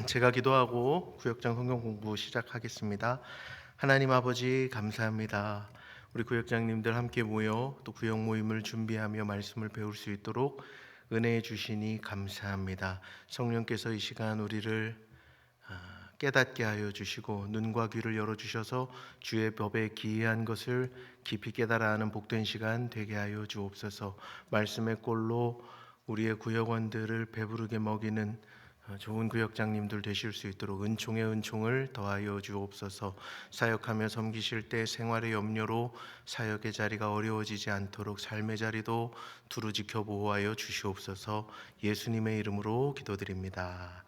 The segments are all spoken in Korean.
제가 기도하고 구역장 성경 공부 시작하겠습니다. 하나님 아버지 감사합니다. 우리 구역장님들 함께 모여 또 구역 모임을 준비하며 말씀을 배울 수 있도록 은혜 주시니 감사합니다. 성령께서 이 시간 우리를 깨닫게 하여 주시고 눈과 귀를 열어주셔서 주의 법에 기이한 것을 깊이 깨달아 하는 복된 시간 되게 하여 주옵소서. 말씀의 꼴로 우리의 구역원들을 배부르게 먹이는 좋은 구역장님들 되실 수 있도록 은총의 은총을 더하여 주옵소서. 사역하며 섬기실 때 생활의 염려로 사역의 자리가 어려워지지 않도록 삶의 자리도 두루 지켜 보호하여 주시옵소서. 예수님의 이름으로 기도드립니다.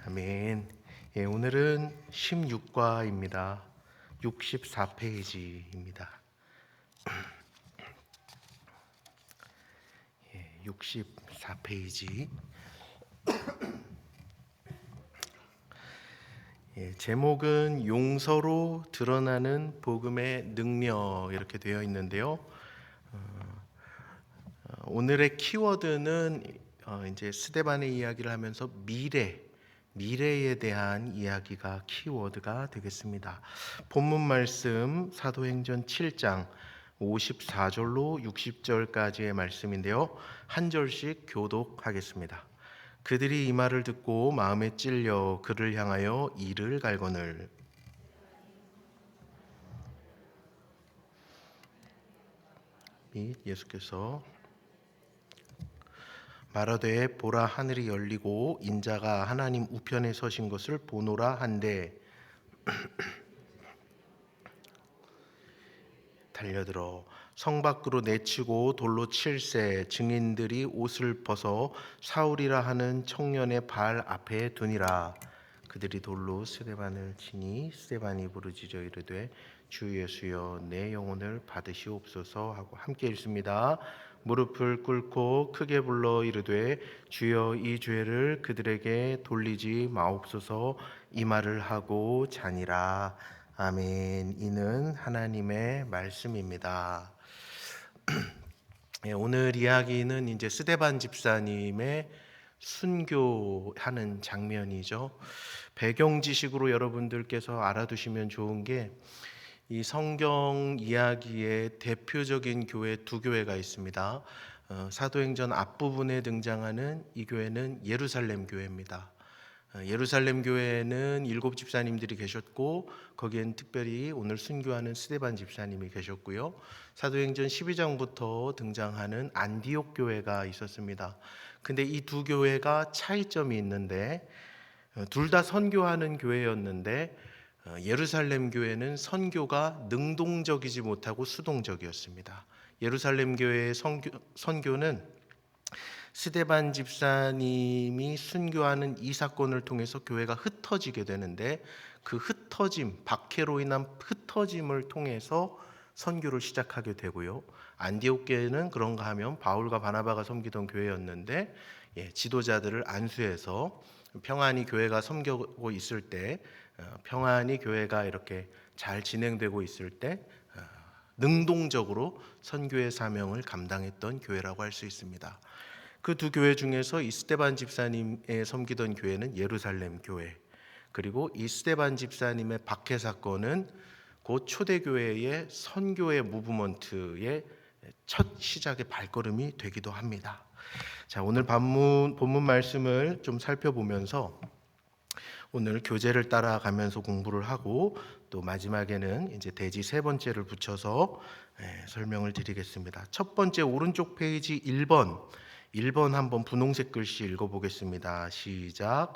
아멘. 오늘은 16과입니다. 64페이지입니다. 64페이지. 제목은 용서로 드러나는 복음의 능력 이렇게 되어 있는데요. 오늘의 키워드는 이제 스데반의 이야기를 하면서 미래에 대한 이야기가 키워드가 되겠습니다. 본문 말씀 사도행전 7장 54절로 60절까지의 말씀인데요. 한 절씩 교독하겠습니다. 그들이 이 말을 듣고 마음에 찔려 그를 향하여 이를 갈거늘 및 예수께서 말하되 보라 하늘이 열리고 인자가 하나님 우편에 서신 것을 보노라 한데 달려들어 성 밖으로 내치고 돌로 칠세 증인들이 옷을 벗어 사울이라 하는 청년의 발 앞에 두니라. 그들이 돌로 스데반을 치니 스데반이 부르짖어 이르되 주 예수여 내 영혼을 받으시옵소서 하고 함께 읽습니다. 무릎을 꿇고 크게 불러 이르되 주여 이 죄를 그들에게 돌리지 마옵소서 이 말을 하고 자니라. 아멘. 이는 하나님의 말씀입니다. 오늘 이야기는 이제 스데반 집사님의 순교하는 장면이죠. 배경 지식으로 여러분들께서 알아두시면 좋은 게 이 성경 이야기의 대표적인 교회 두 교회가 있습니다. 사도행전 앞부분에 등장하는 이 교회는 예루살렘 교회입니다. 예루살렘 교회에는 7 집사님들이 계셨고 거기엔 특별히 오늘 순교하는 스데반 집사님이 계셨고요. 사도행전 12장부터 등장하는 안디옥 교회가 있었습니다. 근데 이 두 교회가 차이점이 있는데 둘 다 선교하는 교회였는데 예루살렘 교회는 선교가 능동적이지 못하고 수동적이었습니다. 예루살렘 교회의 선교는 스데반 집사님이 순교하는 이 사건을 통해서 교회가 흩어지게 되는데 그 박해로 인한 흩어짐을 통해서 선교를 시작하게 되고요. 안디옥 교회는 그런가 하면 바울과 바나바가 섬기던 교회였는데 지도자들을 안수해서 평안히 교회가 섬기고 있을 때 평안히 교회가 이렇게 잘 진행되고 있을 때 능동적으로 선교의 사명을 감당했던 교회라고 할 수 있습니다. 그 두 교회 중에서 이 스데반 집사님의 섬기던 교회는 예루살렘 교회, 그리고 이 스데반 집사님의 박해 사건은 곧 초대교회의 선교의 무브먼트의 첫 시작의 발걸음이 되기도 합니다. 자, 오늘 본문 말씀을 좀 살펴보면서 오늘 교재를 따라가면서 공부를 하고 또 마지막에는 이제 대지 세 번째를 붙여서 설명을 드리겠습니다. 첫 번째 오른쪽 페이지 1번 한번 분홍색 글씨 읽어보겠습니다. 시작.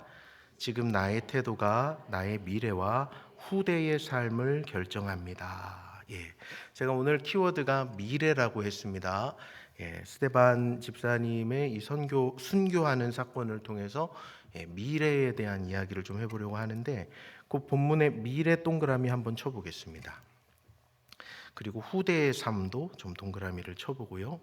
지금 나의 태도가 나의 미래와 후대의 삶을 결정합니다. 제가 오늘 키워드가 미래라고 했습니다. 스데반 집사님의 이 순교하는 사건을 통해서 미래에 대한 이야기를 좀 해보려고 하는데 그 본문의 미래 동그라미 한번 쳐보겠습니다. 그리고 후대의 삶도 좀 동그라미를 쳐보고요.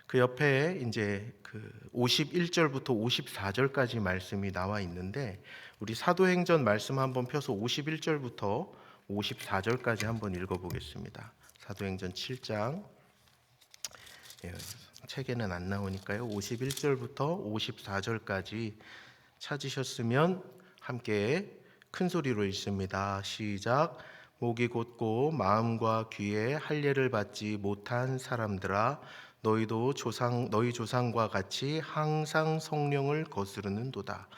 그 옆에 이제 그 51절부터 54절까지 말씀이 나와 있는데 우리 사도행전 말씀 한번 펴서 51절부터 54절까지 한번 읽어보겠습니다. 사도행전 7장 책에는 안 나오니까요. 51절부터 54절까지 찾으셨으면 함께 큰 소리로 읽습니다. 시작. 목이 곧고 마음과 귀에 할례를 받지 못한 사람들아, 너희도 너희 조상과 같이 항상 성령을 거스르는도다.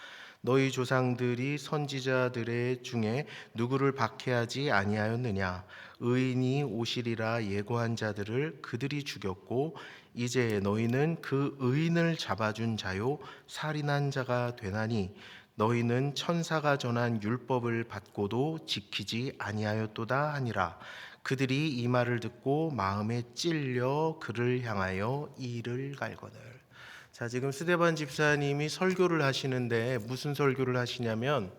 너희 조상들이 선지자들의 중에 누구를 박해하지 아니하였느냐? 의인이 오시리라 예고한 자들을 그들이 죽였고, 이제 너희는 그 의인을 잡아준 자요 살인한 자가 되나니, 너희는 천사가 전한 율법을 받고도 지키지 아니하였도다 하니라. 그들이 이 말을 듣고 마음에 찔려 그를 향하여 이를 갈거늘. 자, 지금 스데반 집사님이 설교를 하시는데 무슨 설교를 하시냐면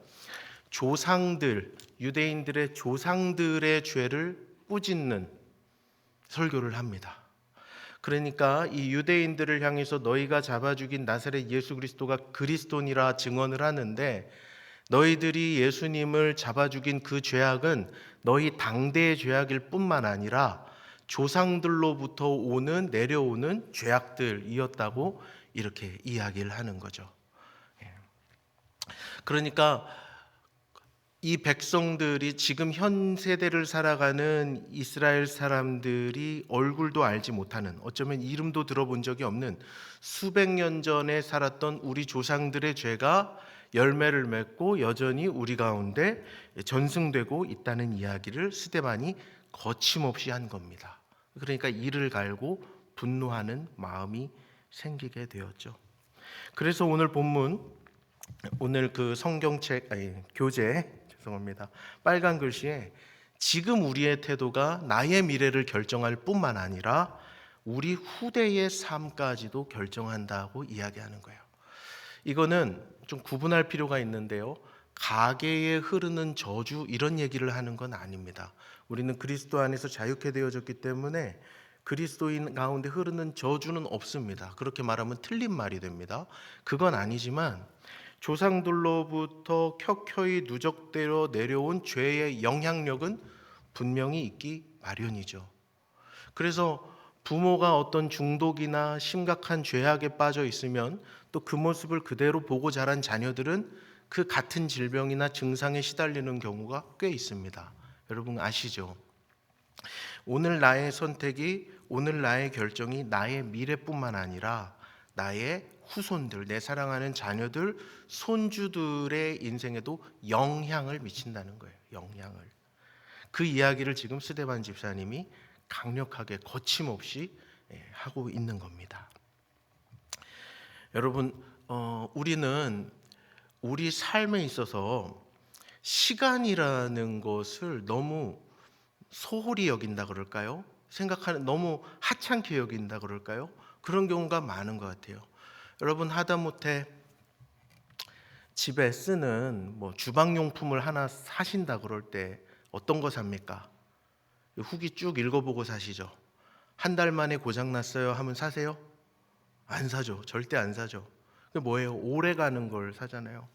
조상들, 유대인들의 조상들의 죄를 꾸짖는 설교를 합니다. 그러니까 이 유대인들을 향해서 너희가 잡아 죽인 나사렛 예수 그리스도가 그리스도니라 증언을 하는데, 너희들이 예수님을 잡아 죽인 그 죄악은 너희 당대의 죄악일 뿐만 아니라 조상들로부터 내려오는 죄악들이었다고 이렇게 이야기를 하는 거죠. 그러니까 이 백성들이, 지금 현 세대를 살아가는 이스라엘 사람들이 얼굴도 알지 못하는, 어쩌면 이름도 들어본 적이 없는 수백 년 전에 살았던 우리 조상들의 죄가 열매를 맺고 여전히 우리 가운데 전승되고 있다는 이야기를 스데반이 거침없이 한 겁니다. 그러니까 이를 갈고 분노하는 마음이 생기게 되었죠. 그래서 오늘 본문, 오늘 그 성경책, 교재, 죄송합니다, 빨간 글씨에 지금 우리의 태도가 나의 미래를 결정할 뿐만 아니라 우리 후대의 삶까지도 결정한다고 이야기하는 거예요. 이거는 좀 구분할 필요가 있는데요, 가계에 흐르는 저주 이런 얘기를 하는 건 아닙니다. 우리는 그리스도 안에서 자유케 되어졌기 때문에 그리스도인 가운데 흐르는 저주는 없습니다. 그렇게 말하면 틀린 말이 됩니다. 그건 아니지만 조상들로부터 켜켜이 누적되어 내려온 죄의 영향력은 분명히 있기 마련이죠. 그래서 부모가 어떤 중독이나 심각한 죄악에 빠져 있으면 또 그 모습을 그대로 보고 자란 자녀들은 그 같은 질병이나 증상에 시달리는 경우가 꽤 있습니다. 여러분 아시죠? 오늘 나의 선택이, 오늘 나의 결정이 나의 미래뿐만 아니라 나의 후손들, 내 사랑하는 자녀들, 손주들의 인생에도 영향을 미친다는 거예요. 영향을. 그 이야기를 지금 스데반 집사님이 강력하게 거침없이 하고 있는 겁니다. 여러분, 우리는 우리 삶에 있어서 시간이라는 것을 너무 소홀히 여긴다 그럴까요? 너무 하찮게 여긴다 그럴까요? 그런 경우가 많은 것 같아요. 여러분, 하다못해 집에 쓰는 주방용품을 하나 사신다 그럴 때 어떤 거 삽니까? 후기 쭉 읽어보고 사시죠. 한 달 만에 고장났어요 하면 사세요? 안 사죠. 절대 안 사죠. 그게 뭐예요? 오래 가는 걸 사잖아요.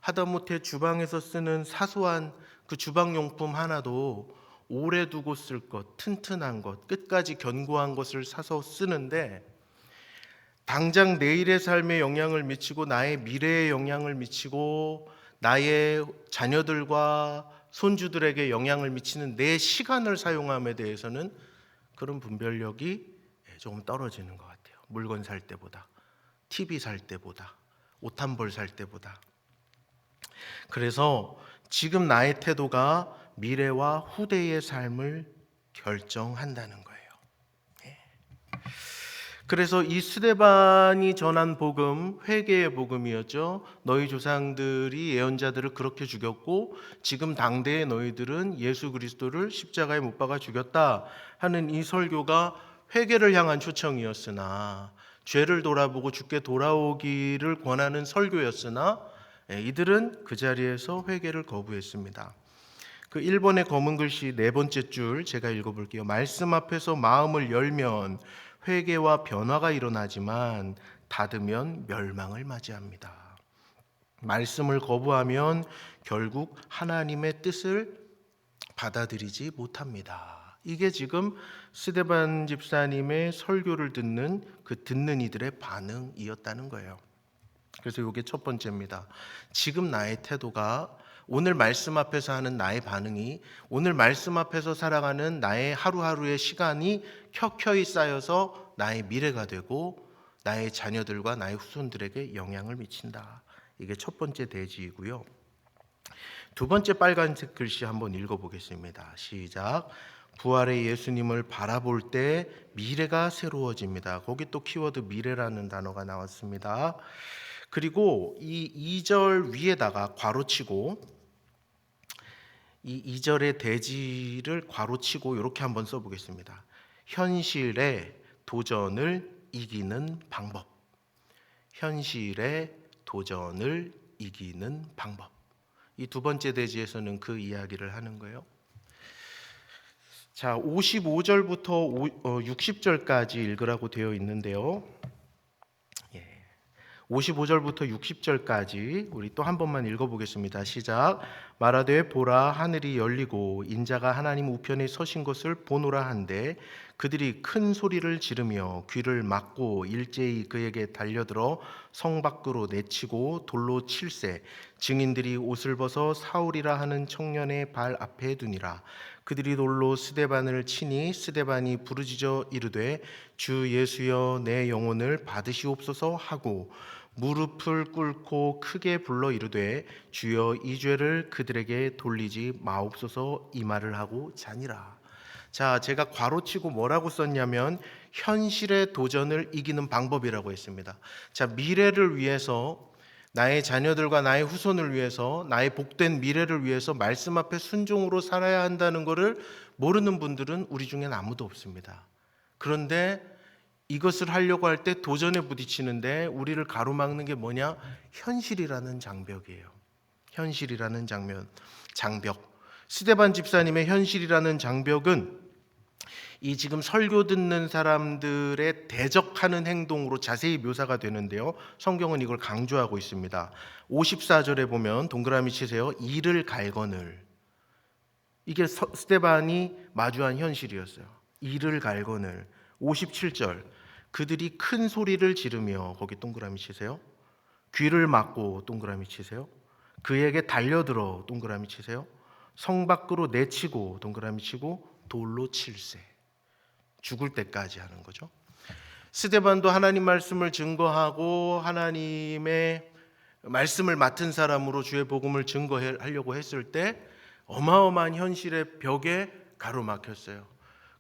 하다못해 주방에서 쓰는 사소한 그 주방용품 하나도 오래 두고 쓸 것, 튼튼한 것, 끝까지 견고한 것을 사서 쓰는데, 당장 내일의 삶에 영향을 미치고 나의 미래에 영향을 미치고 나의 자녀들과 손주들에게 영향을 미치는 내 시간을 사용함에 대해서는 그런 분별력이 조금 떨어지는 것 같아요. 물건 살 때보다, TV 살 때보다, 옷 한 벌 살 때보다. 그래서 지금 나의 태도가 미래와 후대의 삶을 결정한다는 거예요. 그래서 이 스데반이 전한 복음, 회개의 복음이었죠. 너희 조상들이 예언자들을 그렇게 죽였고 지금 당대의 너희들은 예수 그리스도를 십자가에 못 박아 죽였다 하는 이 설교가 회개를 향한 초청이었으나, 죄를 돌아보고 주께 돌아오기를 권하는 설교였으나, 이들은 그 자리에서 회개를 거부했습니다. 그 1번의 검은 글씨 네 번째 줄 제가 읽어볼게요. 말씀 앞에서 마음을 열면 회개와 변화가 일어나지만 닫으면 멸망을 맞이합니다. 말씀을 거부하면 결국 하나님의 뜻을 받아들이지 못합니다. 이게 지금 스데반 집사님의 설교를 듣는 이들의 반응이었다는 거예요. 그래서 이게 첫 번째입니다. 지금 나의 태도가, 오늘 말씀 앞에서 하는 나의 반응이, 오늘 말씀 앞에서 살아가는 나의 하루하루의 시간이 켜켜이 쌓여서 나의 미래가 되고 나의 자녀들과 나의 후손들에게 영향을 미친다. 이게 첫 번째 대지이고요. 두 번째 빨간색 글씨 한번 읽어보겠습니다. 시작. 부활의 예수님을 바라볼 때 미래가 새로워집니다. 거기 또 키워드 미래라는 단어가 나왔습니다. 그리고 이 2절 위에다가 괄호치고, 이 2절의 대지를 괄호치고 이렇게 한번 써보겠습니다. 현실의 도전을 이기는 방법. 현실의 도전을 이기는 방법. 이 두 번째 대지에서는 그 이야기를 하는 거예요. 자, 55절부터 60절까지 읽으라고 되어 있는데요. 55절부터 60절까지 우리 또 한 번만 읽어보겠습니다. 시작. 말하되 보라, 하늘이 열리고 인자가 하나님 우편에 서신 것을 보노라 한데 그들이 큰 소리를 지르며 귀를 막고 일제히 그에게 달려들어 성 밖으로 내치고 돌로 칠세. 증인들이 옷을 벗어 사울이라 하는 청년의 발 앞에 두니라. 그들이 돌로 스데반을 치니 스데반이 부르짖어 이르되 주 예수여 내 영혼을 받으시옵소서 하고 무릎을 꿇고 크게 불러 이르되 주여 이 죄를 그들에게 돌리지 마옵소서, 이 말을 하고 자니라. 자, 제가 괄호치고 뭐라고 썼냐면 현실의 도전을 이기는 방법이라고 했습니다. 자, 미래를 위해서, 나의 자녀들과 나의 후손을 위해서, 나의 복된 미래를 위해서 말씀 앞에 순종으로 살아야 한다는 것을 모르는 분들은 우리 중엔 아무도 없습니다. 그런데 이것을 하려고 할 때 도전에 부딪히는데 우리를 가로막는 게 뭐냐? 현실이라는 장벽이에요. 현실이라는 장벽. 스데반 집사님의 현실이라는 장벽은 이 지금 설교 듣는 사람들의 대적하는 행동으로 자세히 묘사가 되는데요. 성경은 이걸 강조하고 있습니다. 54절에 보면 동그라미 치세요. 이를 갈거늘. 이게 스데반이 마주한 현실이었어요. 이를 갈거늘. 57절. 그들이 큰 소리를 지르며, 거기 동그라미 치세요. 귀를 막고 동그라미 치세요. 그에게 달려들어 동그라미 치세요. 성 밖으로 내치고 동그라미 치고 돌로 칠세. 죽을 때까지 하는 거죠. 스데반도 하나님 말씀을 증거하고 하나님의 말씀을 맡은 사람으로 주의 복음을 증거하려고 했을 때 어마어마한 현실의 벽에 가로막혔어요.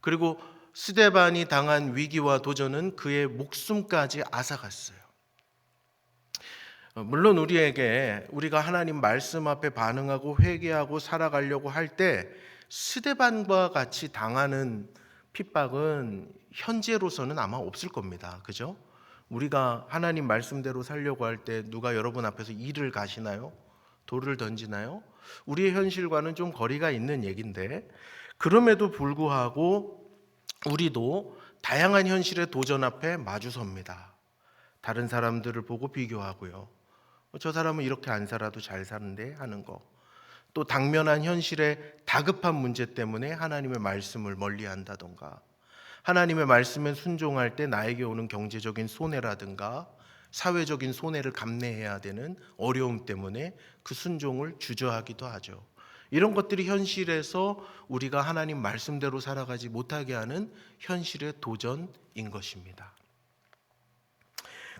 그리고 스데반이 당한 위기와 도전은 그의 목숨까지 앗아갔어요. 물론 우리가 하나님 말씀 앞에 반응하고 회개하고 살아가려고 할 때 스데반과 같이 당하는 핍박은 현재로서는 아마 없을 겁니다. 그죠? 우리가 하나님 말씀대로 살려고 할 때 누가 여러분 앞에서 이를 가시나요? 돌을 던지나요? 우리의 현실과는 좀 거리가 있는 얘기인데, 그럼에도 불구하고 우리도 다양한 현실의 도전 앞에 마주섭니다. 다른 사람들을 보고 비교하고요. 저 사람은 이렇게 안 살아도 잘 사는데 하는 거. 또 당면한 현실의 다급한 문제 때문에 하나님의 말씀을 멀리한다던가, 하나님의 말씀에 순종할 때 나에게 오는 경제적인 손해라든가 사회적인 손해를 감내해야 되는 어려움 때문에 그 순종을 주저하기도 하죠. 이런 것들이 현실에서 우리가 하나님 말씀대로 살아가지 못하게 하는 현실의 도전인 것입니다.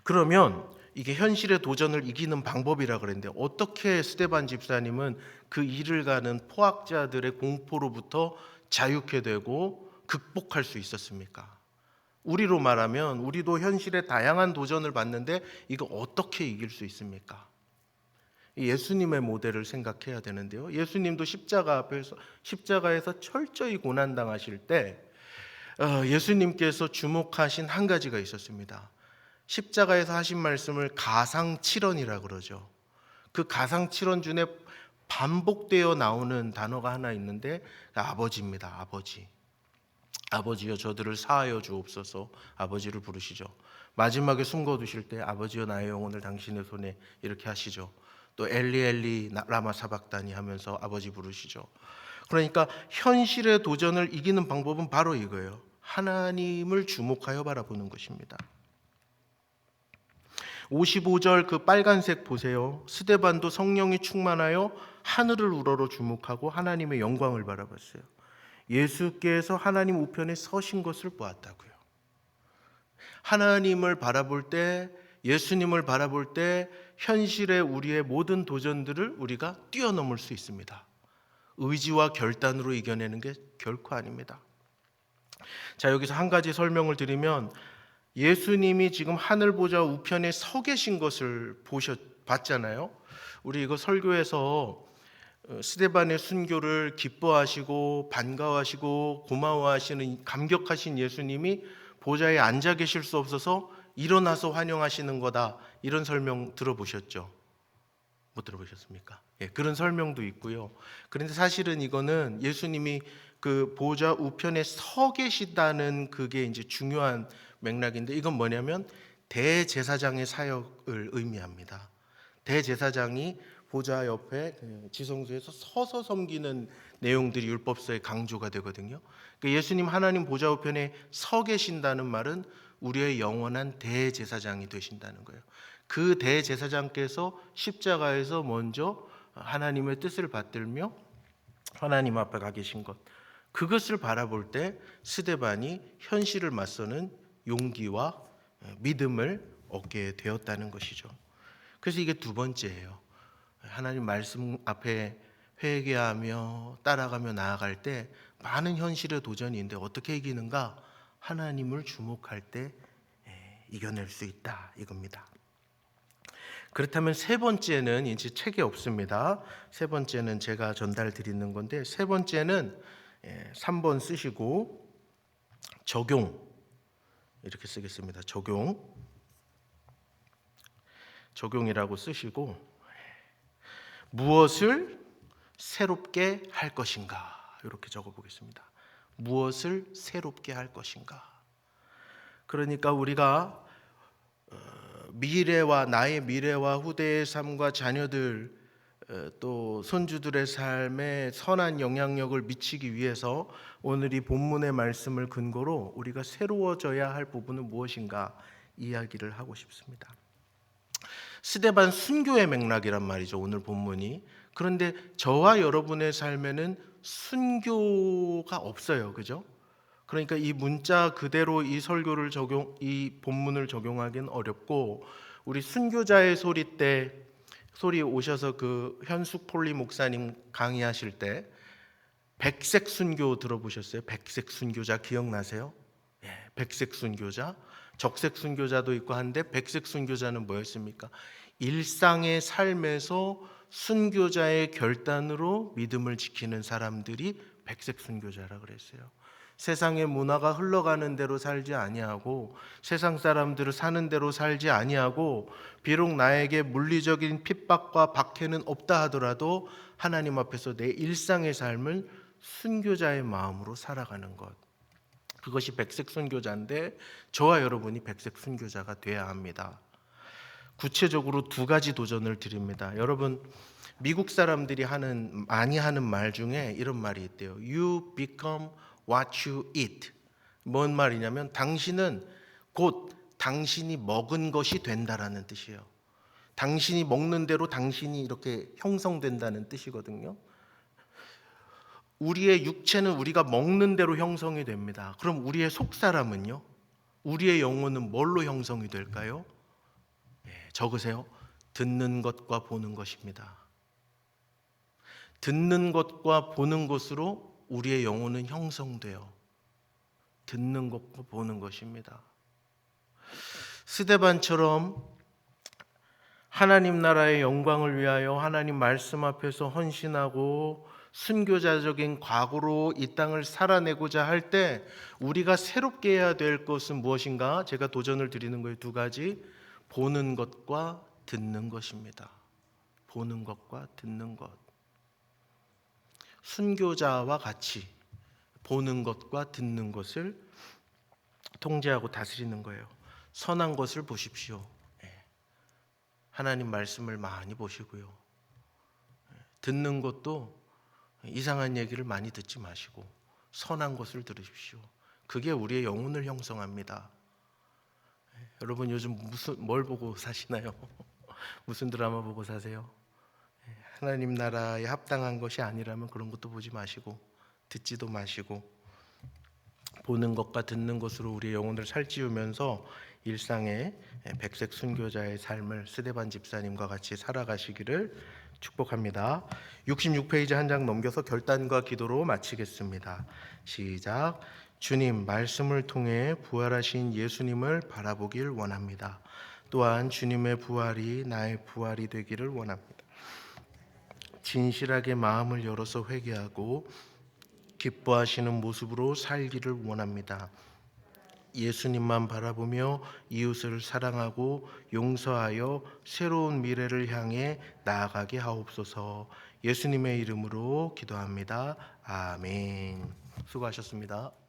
그러면 이게 현실의 도전을 이기는 방법이라 그랬는데 어떻게 스데반 집사님은 그 일을 가는 포악자들의 공포로부터 자유케 되고 극복할 수 있었습니까? 우리로 말하면 우리도 현실의 다양한 도전을 받는데 이거 어떻게 이길 수 있습니까? 예수님의 모델을 생각해야 되는데요. 예수님도 십자가에서 철저히 고난당하실 때 예수님께서 주목하신 한 가지가 있었습니다. 십자가에서 하신 말씀을 가상칠언이라 그러죠. 그 가상칠언 중에 반복되어 나오는 단어가 하나 있는데 아버지입니다. 아버지. 아버지여 저들을 사하여 주옵소서. 아버지를 부르시죠. 마지막에 숨 거두실 때 아버지여 나의 영혼을 당신의 손에 이렇게 하시죠. 또 엘리 엘리 라마 사박다니 하면서 아버지 부르시죠. 그러니까 현실의 도전을 이기는 방법은 바로 이거예요. 하나님을 주목하여 바라보는 것입니다. 55절 그 빨간색 보세요. 스데반도 성령이 충만하여 하늘을 우러러 주목하고 하나님의 영광을 바라봤어요. 예수께서 하나님 우편에 서신 것을 보았다고요. 하나님을 바라볼 때, 예수님을 바라볼 때 현실의 우리의 모든 도전들을 우리가 뛰어넘을 수 있습니다. 의지와 결단으로 이겨내는 게 결코 아닙니다. 자, 여기서 한 가지 설명을 드리면, 예수님이 지금 하늘 보좌 우편에 서 계신 것을 봤잖아요. 우리 이거 설교에서 스데반의 순교를 기뻐하시고 반가워하시고 고마워하시는 감격하신 예수님이 보좌에 앉아 계실 수 없어서 일어나서 환영하시는 거다, 이런 설명 들어보셨죠? 못 들어보셨습니까? 예, 그런 설명도 있고요. 그런데 사실은 이거는 예수님이 그 보좌 우편에 서 계시다는 그게 이제 중요한 맥락인데, 이건 뭐냐면 대제사장의 사역을 의미합니다. 대제사장이 보좌 옆에 지성소에서 서서 섬기는 내용들이 율법서에 강조가 되거든요. 그러니까 예수님 하나님 보좌 우편에 서 계신다는 말은 우리의 영원한 대제사장이 되신다는 거예요. 그 대제사장께서 십자가에서 먼저 하나님의 뜻을 받들며 하나님 앞에 가 계신 것, 그것을 바라볼 때 스데반이 현실을 맞서는 용기와 믿음을 얻게 되었다는 것이죠. 그래서 이게 두 번째예요. 하나님 말씀 앞에 회개하며 따라가며 나아갈 때 많은 현실의 도전이 있는데 어떻게 이기는가? 하나님을 주목할 때 이겨낼 수 있다, 이겁니다. 그렇다면 세 번째는 이제 책에 없습니다. 세 번째는 제가 전달 드리는 건데, 세 번째는 3번 쓰시고 적용, 이렇게 쓰겠습니다. 적용이라고 쓰시고, 무엇을 새롭게 할 것인가, 이렇게 적어 보겠습니다. 무엇을 새롭게 할 것인가. 그러니까 우리가 미래와 나의 미래와 후대의 삶과 자녀들 또 손주들의 삶에 선한 영향력을 미치기 위해서 오늘 이 본문의 말씀을 근거로 우리가 새로워져야 할 부분은 무엇인가 이야기를 하고 싶습니다. 스데반 순교의 맥락이란 말이죠, 오늘 본문이. 그런데 저와 여러분의 삶에는 순교가 없어요, 그죠? 그러니까 이 문자 그대로 이 이 본문을 적용하기는 어렵고, 우리 순교자의 소리 때 소리 오셔서 그 현숙 폴리 목사님 강의하실 때 백색 순교 들어보셨어요? 백색 순교자 기억나세요? 예, 백색 순교자, 적색 순교자도 있고 한데, 백색 순교자는 뭐였습니까? 일상의 삶에서 순교자의 결단으로 믿음을 지키는 사람들이 백색 순교자라 그랬어요. 세상의 문화가 흘러가는 대로 살지 아니하고, 세상 사람들을 사는 대로 살지 아니하고, 비록 나에게 물리적인 핍박과 박해는 없다 하더라도 하나님 앞에서 내 일상의 삶을 순교자의 마음으로 살아가는 것, 그것이 백색 순교자인데 저와 여러분이 백색 순교자가 돼야 합니다. 구체적으로 두 가지 도전을 드립니다. 여러분, 미국 사람들이 많이 하는 말 중에 이런 말이 있대요. You become what you eat. 뭔 말이냐면 당신은 곧 당신이 먹은 것이 된다라는 뜻이에요. 당신이 먹는 대로 당신이 이렇게 형성된다는 뜻이거든요. 우리의 육체는 우리가 먹는 대로 형성이 됩니다. 그럼 우리의 속사람은요? 우리의 영혼은 뭘로 형성이 될까요? 적으세요. 듣는 것과 보는 것입니다. 듣는 것과 보는 것으로 우리의 영혼은 형성돼요. 듣는 것과 보는 것입니다. 스데반처럼 하나님 나라의 영광을 위하여 하나님 말씀 앞에서 헌신하고 순교자적인 각오로 이 땅을 살아내고자 할 때 우리가 새롭게 해야 될 것은 무엇인가? 제가 도전을 드리는 거예요. 두 가지. 보는 것과 듣는 것입니다. 보는 것과 듣는 것. 순교자와 같이 보는 것과 듣는 것을 통제하고 다스리는 거예요. 선한 것을 보십시오. 하나님 말씀을 많이 보시고요. 듣는 것도 이상한 얘기를 많이 듣지 마시고 선한 것을 들으십시오. 그게 우리의 영혼을 형성합니다. 여러분 요즘 뭘 보고 사시나요? 무슨 드라마 보고 사세요? 하나님 나라에 합당한 것이 아니라면 그런 것도 보지 마시고 듣지도 마시고 보는 것과 듣는 것으로 우리의 영혼을 살찌우면서 일상의 백색 순교자의 삶을 스데반 집사님과 같이 살아가시기를 축복합니다. 66페이지 한 장 넘겨서 결단과 기도로 마치겠습니다. 시작. 주님, 말씀을 통해 부활하신 예수님을 바라보길 원합니다. 또한 주님의 부활이 나의 부활이 되기를 원합니다. 진실하게 마음을 열어서 회개하고 기뻐하시는 모습으로 살기를 원합니다. 예수님만 바라보며 이웃을 사랑하고 용서하여 새로운 미래를 향해 나아가게 하옵소서. 예수님의 이름으로 기도합니다. 아멘. 수고하셨습니다.